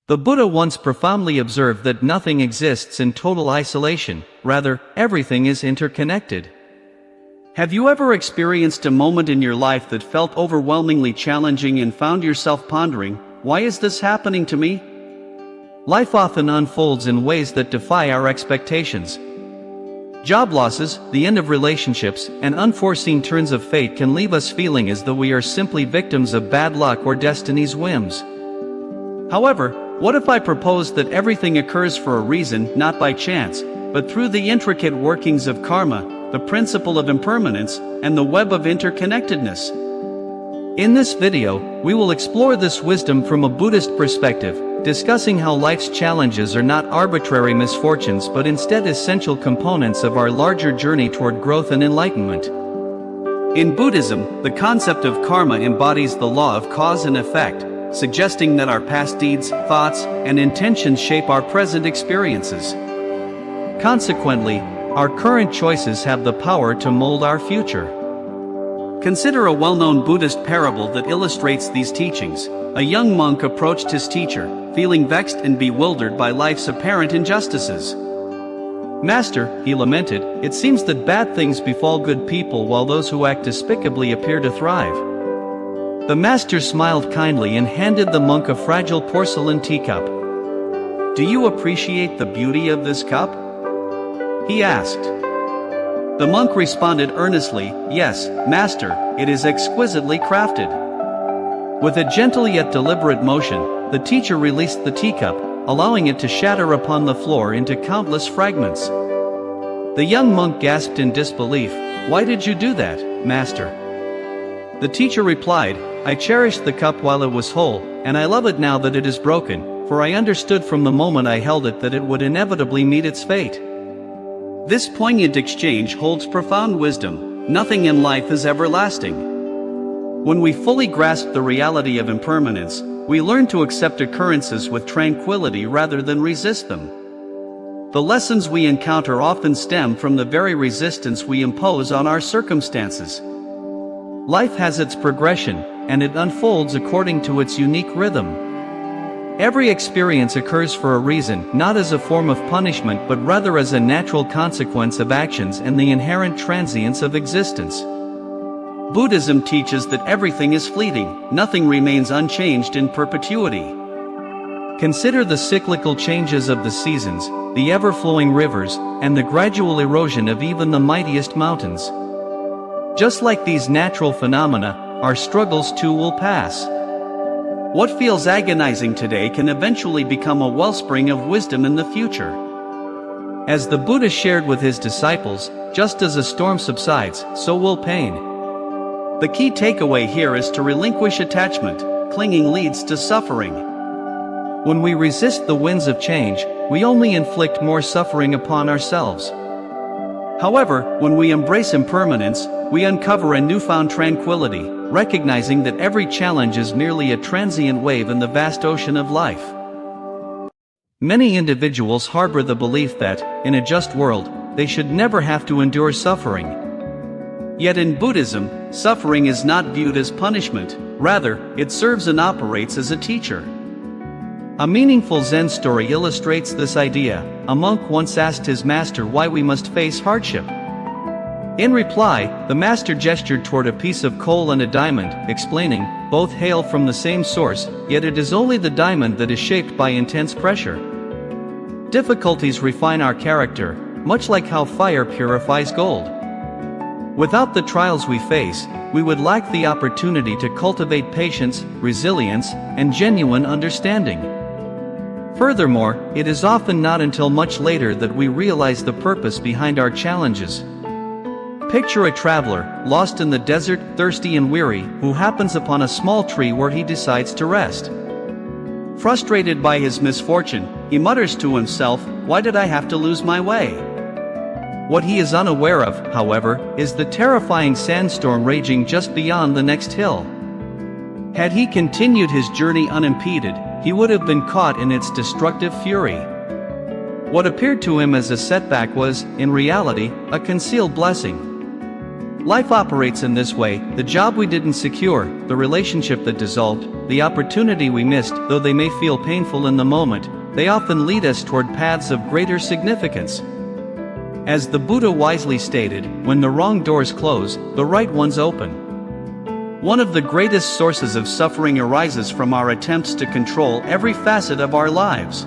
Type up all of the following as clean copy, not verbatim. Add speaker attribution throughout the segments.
Speaker 1: The Buddha once profoundly observed that nothing exists in total isolation, rather, everything is interconnected.
Speaker 2: Have you ever experienced a moment in your life that felt overwhelmingly challenging and found yourself pondering, why is this happening to me?
Speaker 1: Life often unfolds in ways that defy our expectations. Job losses, the end of relationships, and unforeseen turns of fate can leave us feeling as though we are simply victims of bad luck or destiny's whims. However, what if I proposed that everything occurs for a reason, not by chance, but through the intricate workings of karma, the principle of impermanence, and the web of interconnectedness? In this video, we will explore this wisdom from a Buddhist perspective, discussing how life's challenges are not arbitrary misfortunes but instead essential components of our larger journey toward growth and enlightenment.
Speaker 2: In Buddhism, the concept of karma embodies the law of cause and effect, suggesting that our past deeds, thoughts, and intentions shape our present experiences. Consequently, our current choices have the power to mold our future. Consider a well-known Buddhist parable that illustrates these teachings. A young monk approached his teacher, feeling vexed and bewildered by life's apparent injustices. "Master," he lamented, "it seems that bad things befall good people while those who act despicably appear to thrive." The master smiled kindly and handed the monk a fragile porcelain teacup. "Do you appreciate the beauty of this cup?" he asked. The monk responded earnestly, "Yes, master, it is exquisitely crafted." With a gentle yet deliberate motion, the teacher released the teacup, allowing it to shatter upon the floor into countless fragments. The young monk gasped in disbelief. "Why did you do that, master?" The teacher replied, "I cherished the cup while it was whole, and I love it now that it is broken, for I understood from the moment I held it that it would inevitably meet its fate." This poignant exchange holds profound wisdom. Nothing in life is everlasting. When we fully grasp the reality of impermanence, we learn to accept occurrences with tranquility rather than resist them. The lessons we encounter often stem from the very resistance we impose on our circumstances. Life has its progression, and it unfolds according to its unique rhythm. Every experience occurs for a reason, not as a form of punishment but rather as a natural consequence of actions and the inherent transience of existence. Buddhism teaches that everything is fleeting, nothing remains unchanged in perpetuity. Consider the cyclical changes of the seasons, the ever-flowing rivers, and the gradual erosion of even the mightiest mountains. Just like these natural phenomena, our struggles too will pass. What feels agonizing today can eventually become a wellspring of wisdom in the future. As the Buddha shared with his disciples, just as a storm subsides, so will pain. The key takeaway here is to relinquish attachment. Clinging leads to suffering. When we resist the winds of change, we only inflict more suffering upon ourselves. However, when we embrace impermanence, we uncover a newfound tranquility, recognizing that every challenge is merely a transient wave in the vast ocean of life. Many individuals harbor the belief that, in a just world, they should never have to endure suffering. Yet in Buddhism, suffering is not viewed as punishment, rather, it serves and operates as a teacher. A meaningful Zen story illustrates this idea. A monk once asked his master why we must face hardship. In reply, the master gestured toward a piece of coal and a diamond, explaining, "Both hail from the same source, yet it is only the diamond that is shaped by intense pressure." Difficulties refine our character, much like how fire purifies gold. Without the trials we face, we would lack the opportunity to cultivate patience, resilience, and genuine understanding. Furthermore, it is often not until much later that we realize the purpose behind our challenges. Picture a traveler, lost in the desert, thirsty and weary, who happens upon a small tree where he decides to rest. Frustrated by his misfortune, he mutters to himself, "Why did I have to lose my way?" What he is unaware of, however, is the terrifying sandstorm raging just beyond the next hill. Had he continued his journey unimpeded, he would have been caught in its destructive fury. What appeared to him as a setback was, in reality, a concealed blessing.
Speaker 1: Life operates in this way: the job we didn't secure, the relationship that dissolved, the opportunity we missed, though they may feel painful in the moment, they often lead us toward paths of greater significance. As the Buddha wisely stated, when the wrong doors close, the right ones open. One of the greatest sources of suffering arises from our attempts to control every facet of our lives.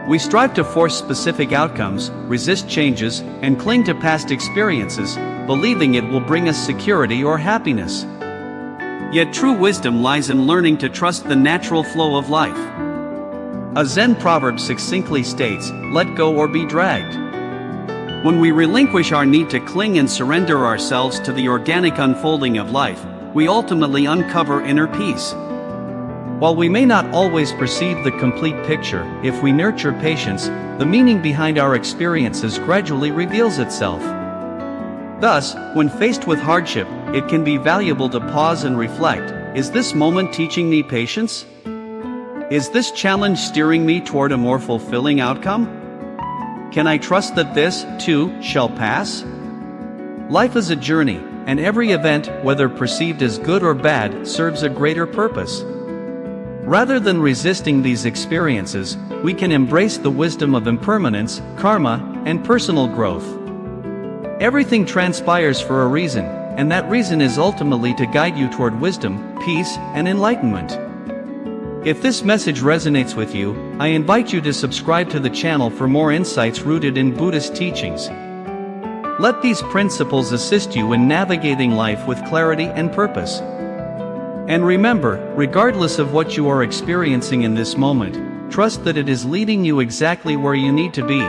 Speaker 1: We strive to force specific outcomes, resist changes, and cling to past experiences, believing it will bring us security or happiness.
Speaker 2: Yet true wisdom lies in learning to trust the natural flow of life.
Speaker 1: A Zen proverb succinctly states, "Let go or be dragged."
Speaker 2: When we relinquish our need to cling and surrender ourselves to the organic unfolding of life, we ultimately uncover inner peace.
Speaker 1: While we may not always perceive the complete picture, if we nurture patience, the meaning behind our experiences gradually reveals itself. Thus, when faced with hardship, it can be valuable to pause and reflect: is this moment teaching me patience? Is this challenge steering me toward a more fulfilling outcome? Can I trust that this, too, shall pass? Life is a journey, and every event, whether perceived as good or bad, serves a greater purpose. Rather than resisting these experiences, we can embrace the wisdom of impermanence, karma, and personal growth. Everything transpires for a reason, and that reason is ultimately to guide you toward wisdom, peace, and enlightenment. If this message resonates with you, I invite you to subscribe to the channel for more insights rooted in Buddhist teachings. Let these principles assist you in navigating life with clarity and purpose. And remember, regardless of what you are experiencing in this moment, trust that it is leading you exactly where you need to be.